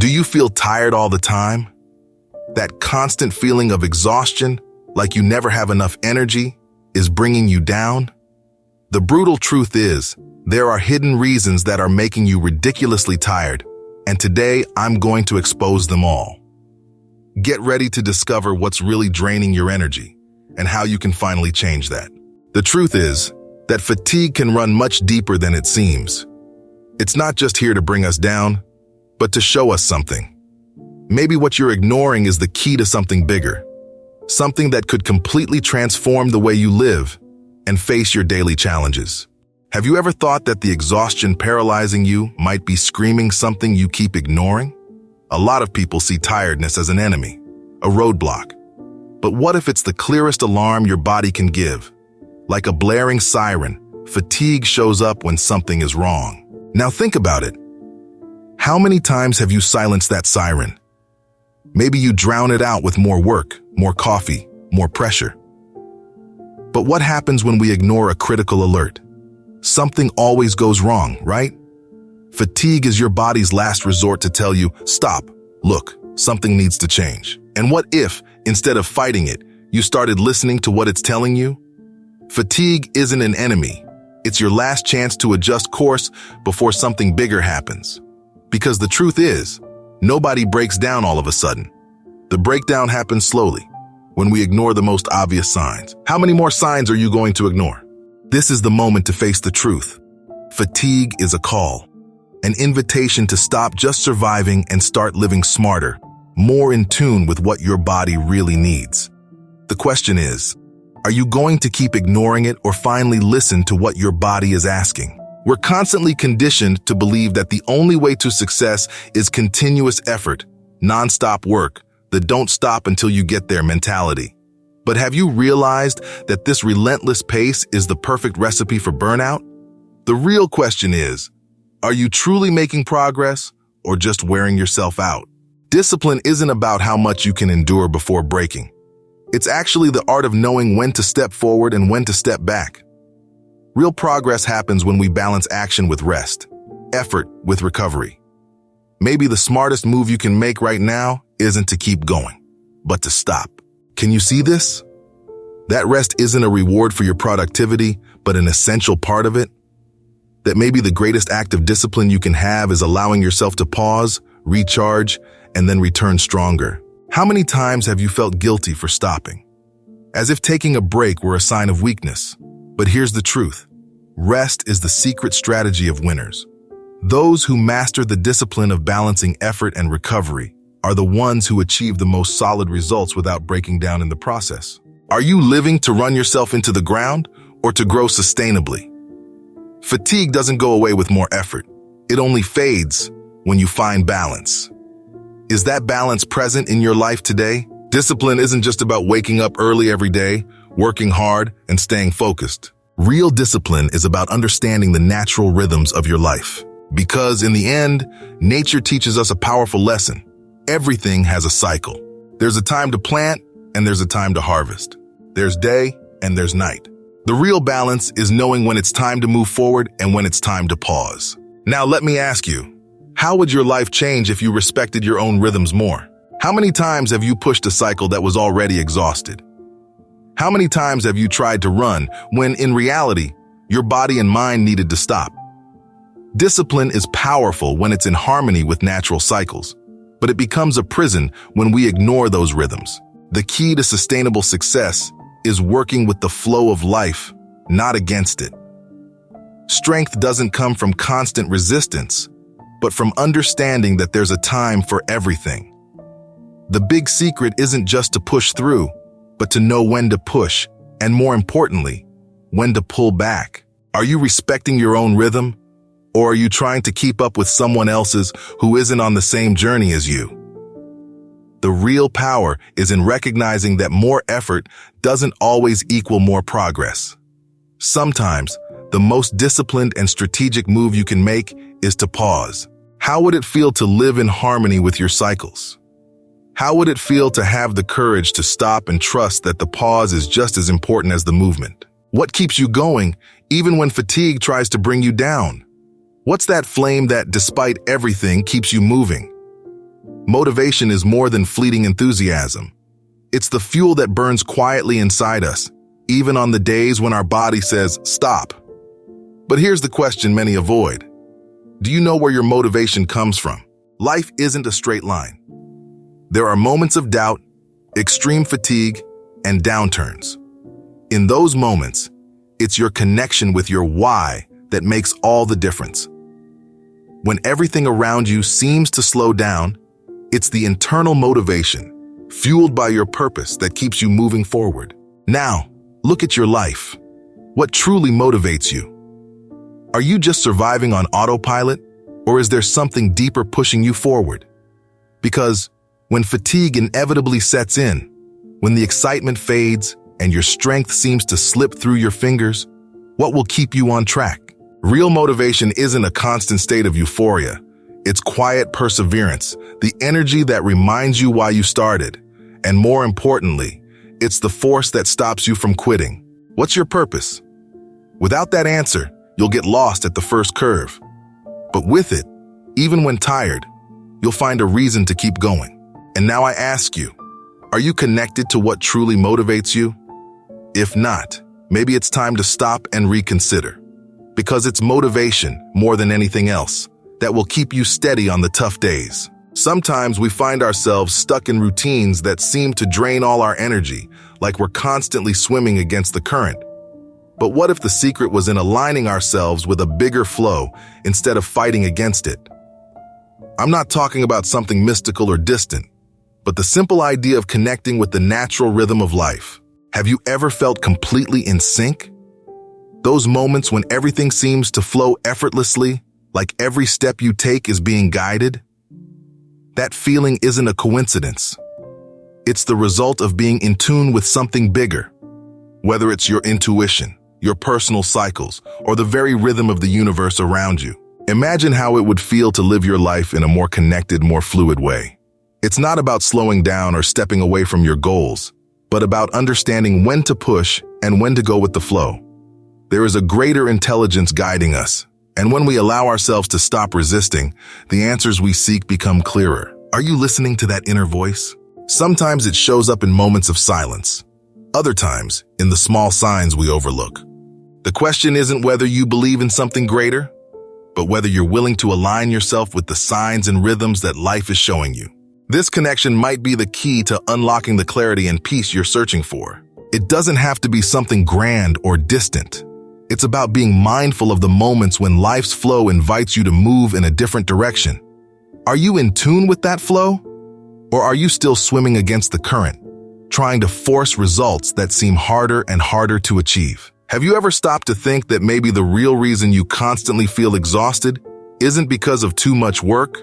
Do you feel tired all the time? That constant feeling of exhaustion, like you never have enough energy, is bringing you down? The brutal truth is, there are hidden reasons that are making you ridiculously tired, and today I'm going to expose them all. Get ready to discover what's really draining your energy and how you can finally change that. The truth is that fatigue can run much deeper than it seems. It's not just here to bring us down, but to show us something. Maybe what you're ignoring is the key to something bigger, something that could completely transform the way you live and face your daily challenges. Have you ever thought that the exhaustion paralyzing you might be screaming something you keep ignoring? A lot of people see tiredness as an enemy, a roadblock. But what if it's the clearest alarm your body can give? Like a blaring siren, fatigue shows up when something is wrong. Now think about it. How many times have you silenced that siren? Maybe you drown it out with more work, more coffee, more pressure. But what happens when we ignore a critical alert? Something always goes wrong, right? Fatigue is your body's last resort to tell you, stop, look, something needs to change. And what if, instead of fighting it, you started listening to what it's telling you? Fatigue isn't an enemy. It's your last chance to adjust course before something bigger happens. Because the truth is, nobody breaks down all of a sudden. The breakdown happens slowly, when we ignore the most obvious signs. How many more signs are you going to ignore? This is the moment to face the truth. Fatigue is a call, an invitation to stop just surviving and start living smarter, more in tune with what your body really needs. The question is, are you going to keep ignoring it or finally listen to what your body is asking? We're constantly conditioned to believe that the only way to success is continuous effort, non-stop work, the don't stop until you get there mentality. But have you realized that this relentless pace is the perfect recipe for burnout? The real question is, are you truly making progress or just wearing yourself out? Discipline isn't about how much you can endure before breaking. It's actually the art of knowing when to step forward and when to step back. Real progress happens when we balance action with rest, effort with recovery. Maybe the smartest move you can make right now isn't to keep going, but to stop. Can you see this? That rest isn't a reward for your productivity, but an essential part of it. That maybe the greatest act of discipline you can have is allowing yourself to pause, recharge, and then return stronger. How many times have you felt guilty for stopping? As if taking a break were a sign of weakness. But here's the truth. Rest is the secret strategy of winners. Those who master the discipline of balancing effort and recovery are the ones who achieve the most solid results without breaking down in the process. Are you living to run yourself into the ground or to grow sustainably? Fatigue doesn't go away with more effort. It only fades when you find balance. Is that balance present in your life today? Discipline isn't just about waking up early every day, working hard, and staying focused. Real discipline is about understanding the natural rhythms of your life. Because in the end, nature teaches us a powerful lesson. Everything has a cycle. There's a time to plant and there's a time to harvest. There's day and there's night. The real balance is knowing when it's time to move forward and when it's time to pause. Now let me ask you, how would your life change if you respected your own rhythms more? How many times have you pushed a cycle that was already exhausted? How many times have you tried to run when, in reality, your body and mind needed to stop? Discipline is powerful when it's in harmony with natural cycles, but it becomes a prison when we ignore those rhythms. The key to sustainable success is working with the flow of life, not against it. Strength doesn't come from constant resistance, but from understanding that there's a time for everything. The big secret isn't just to push through, but to know when to push, and more importantly, when to pull back. Are you respecting your own rhythm, or are you trying to keep up with someone else's who isn't on the same journey as you? The real power is in recognizing that more effort doesn't always equal more progress. Sometimes, the most disciplined and strategic move you can make is to pause. How would it feel to live in harmony with your cycles? How would it feel to have the courage to stop and trust that the pause is just as important as the movement? What keeps you going, even when fatigue tries to bring you down? What's that flame that, despite everything, keeps you moving? Motivation is more than fleeting enthusiasm. It's the fuel that burns quietly inside us, even on the days when our body says, stop. But here's the question many avoid. Do you know where your motivation comes from? Life isn't a straight line. There are moments of doubt, extreme fatigue, and downturns. In those moments, it's your connection with your why that makes all the difference. When everything around you seems to slow down, it's the internal motivation, fueled by your purpose, that keeps you moving forward. Now, look at your life. What truly motivates you? Are you just surviving on autopilot, or is there something deeper pushing you forward? Because when fatigue inevitably sets in, when the excitement fades and your strength seems to slip through your fingers, what will keep you on track? Real motivation isn't a constant state of euphoria. It's quiet perseverance, the energy that reminds you why you started. And more importantly, it's the force that stops you from quitting. What's your purpose? Without that answer, you'll get lost at the first curve. But with it, even when tired, you'll find a reason to keep going. And now I ask you, are you connected to what truly motivates you? If not, maybe it's time to stop and reconsider. Because it's motivation, more than anything else, that will keep you steady on the tough days. Sometimes we find ourselves stuck in routines that seem to drain all our energy, like we're constantly swimming against the current. But what if the secret was in aligning ourselves with a bigger flow instead of fighting against it? I'm not talking about something mystical or distant, but the simple idea of connecting with the natural rhythm of life. Have you ever felt completely in sync? Those moments when everything seems to flow effortlessly, like every step you take is being guided? That feeling isn't a coincidence. It's the result of being in tune with something bigger. Whether it's your intuition, your personal cycles, or the very rhythm of the universe around you. Imagine how it would feel to live your life in a more connected, more fluid way. It's not about slowing down or stepping away from your goals, but about understanding when to push and when to go with the flow. There is a greater intelligence guiding us, and when we allow ourselves to stop resisting, the answers we seek become clearer. Are you listening to that inner voice? Sometimes it shows up in moments of silence. Other times, in the small signs we overlook. The question isn't whether you believe in something greater, but whether you're willing to align yourself with the signs and rhythms that life is showing you. This connection might be the key to unlocking the clarity and peace you're searching for. It doesn't have to be something grand or distant. It's about being mindful of the moments when life's flow invites you to move in a different direction. Are you in tune with that flow? Or are you still swimming against the current, trying to force results that seem harder and harder to achieve? Have you ever stopped to think that maybe the real reason you constantly feel exhausted isn't because of too much work,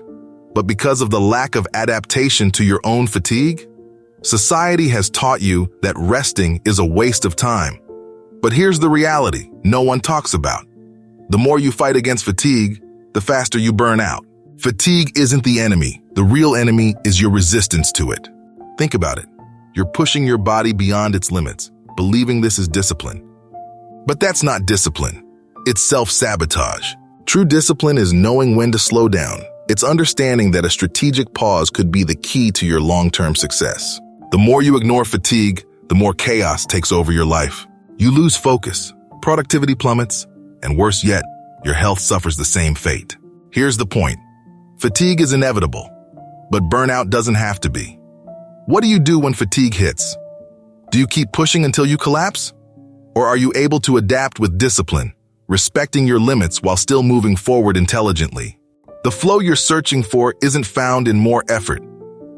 but because of the lack of adaptation to your own fatigue? Society has taught you that resting is a waste of time. But here's the reality no one talks about. The more you fight against fatigue, the faster you burn out. Fatigue isn't the enemy. The real enemy is your resistance to it. Think about it. You're pushing your body beyond its limits, believing this is discipline. But that's not discipline. It's self-sabotage. True discipline is knowing when to slow down. It's understanding that a strategic pause could be the key to your long-term success. The more you ignore fatigue, the more chaos takes over your life. You lose focus, productivity plummets, and worse yet, your health suffers the same fate. Here's the point. Fatigue is inevitable, but burnout doesn't have to be. What do you do when fatigue hits? Do you keep pushing until you collapse? Or are you able to adapt with discipline, respecting your limits while still moving forward intelligently? The flow you're searching for isn't found in more effort.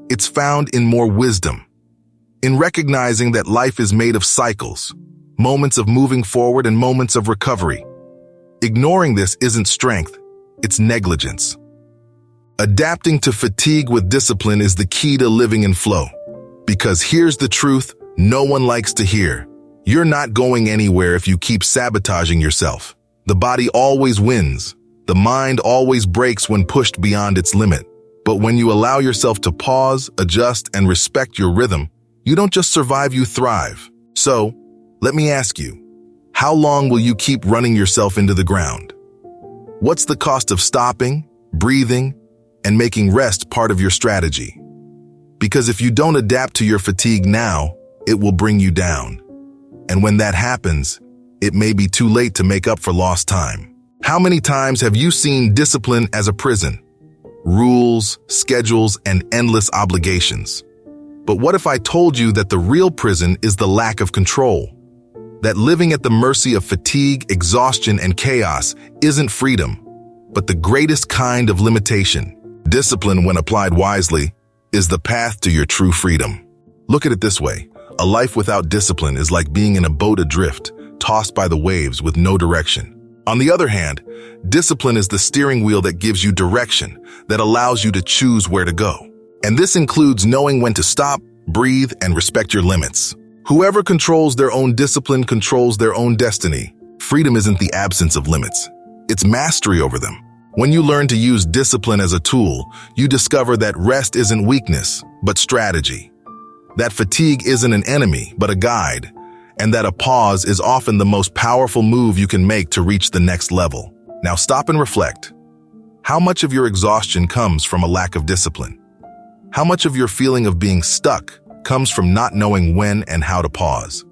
It's found in more wisdom. In recognizing that life is made of cycles, moments of moving forward and moments of recovery. Ignoring this isn't strength, it's negligence. Adapting to fatigue with discipline is the key to living in flow. Because here's the truth no one likes to hear. You're not going anywhere if you keep sabotaging yourself. The body always wins. The mind always breaks when pushed beyond its limit. But when you allow yourself to pause, adjust, and respect your rhythm, you don't just survive, you thrive. So, let me ask you, how long will you keep running yourself into the ground? What's the cost of stopping, breathing, and making rest part of your strategy. Because if you don't adapt to your fatigue now, it will bring you down. And when that happens, it may be too late to make up for lost time. How many times have you seen discipline as a prison? Rules, schedules, and endless obligations. But what if I told you that the real prison is the lack of control? That living at the mercy of fatigue, exhaustion, and chaos isn't freedom, but the greatest kind of limitation. Discipline, when applied wisely, is the path to your true freedom. Look at it this way. A life without discipline is like being in a boat adrift, tossed by the waves with no direction. On the other hand, discipline is the steering wheel that gives you direction, that allows you to choose where to go. And this includes knowing when to stop, breathe, and respect your limits. Whoever controls their own discipline controls their own destiny. Freedom isn't the absence of limits. It's mastery over them. When you learn to use discipline as a tool, you discover that rest isn't weakness, but strategy. That fatigue isn't an enemy, but a guide. And that a pause is often the most powerful move you can make to reach the next level. Now stop and reflect. How much of your exhaustion comes from a lack of discipline? How much of your feeling of being stuck comes from not knowing when and how to pause?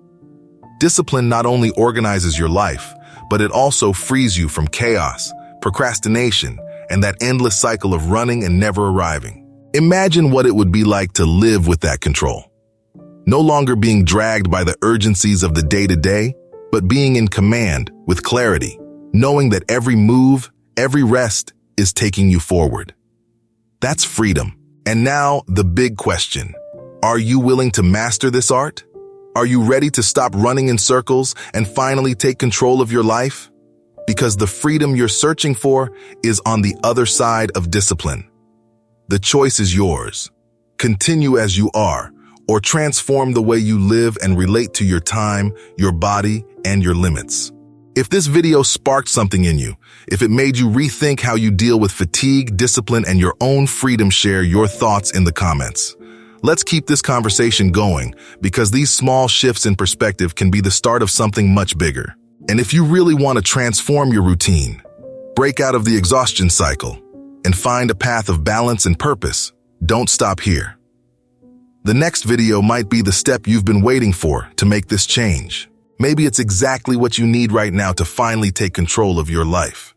Discipline not only organizes your life, but it also frees you from chaos, procrastination, and that endless cycle of running and never arriving. Imagine what it would be like to live with that control. No longer being dragged by the urgencies of the day-to-day, but being in command with clarity, knowing that every move, every rest is taking you forward. That's freedom. And now, the big question. Are you willing to master this art? Are you ready to stop running in circles and finally take control of your life? Because the freedom you're searching for is on the other side of discipline. The choice is yours. Continue as you are, or transform the way you live and relate to your time, your body, and your limits. If this video sparked something in you, if it made you rethink how you deal with fatigue, discipline, and your own freedom, share your thoughts in the comments. Let's keep this conversation going, because these small shifts in perspective can be the start of something much bigger. And if you really want to transform your routine, break out of the exhaustion cycle, and find a path of balance and purpose, don't stop here. The next video might be the step you've been waiting for to make this change. Maybe it's exactly what you need right now to finally take control of your life.